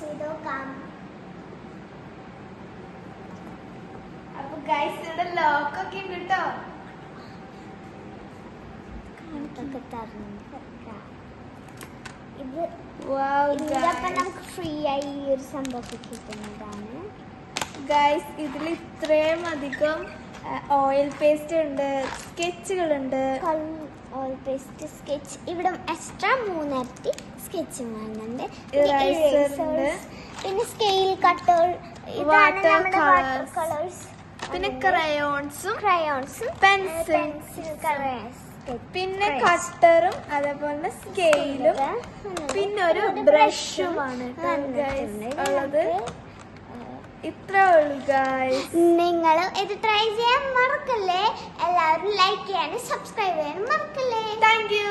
ചെയ്ത് നോക്കാം. അപ്പൊ ഗൈസ് ഇവിടെ ലോക്കൊക്കെ ഉണ്ട് കേട്ടോ. ഇതൊക്കെ തരുന്നുണ്ട്. ഇത് Wow, ഇതിലപ്പം guys. നമുക്ക് ഫ്രീ ആയി ഈ ഒരു സംഭവം കിട്ടുന്നതാണ്. ഗൈസ് ഇതിൽ ഇത്രയും അധികം ഓയിൽ പേസ്റ്റ് ഉണ്ട്, സ്കെച്ചുകളുണ്ട്. ഓയിൽ പേസ്റ്റ് സ്കെച്ച് ഇവിടെ എക്സ്ട്രാ 3 ഇരട്ടി സ്കെച്ചും വരുന്നുണ്ട്. Eraser ഉണ്ട്. പിന്നെ സ്കെയിൽ കട്ടർ, ഇതാണ് Water നമ്മുടെ വാട്ടർ colours. കളേഴ്സ്. പിന്നെ ക്രയോൺസും ക്രയോൺസും പെൻസിൽ, പിന്നെ കട്ടറും അതേപോലെ സ്കെയിലും പിന്നെ ഒരു ബ്രഷുമാണ് ഉള്ളത്. ഇത്രേ ഉള്ളൂ ഗൈസ്. നിങ്ങൾ ഇത് ട്രൈ ചെയ്യാൻ മറക്കല്ലേ. എല്ലാവരും ലൈക്ക് ചെയ്യാനും സബ്സ്ക്രൈബ് ചെയ്യാനും മറക്കല്ലേ. Thank you.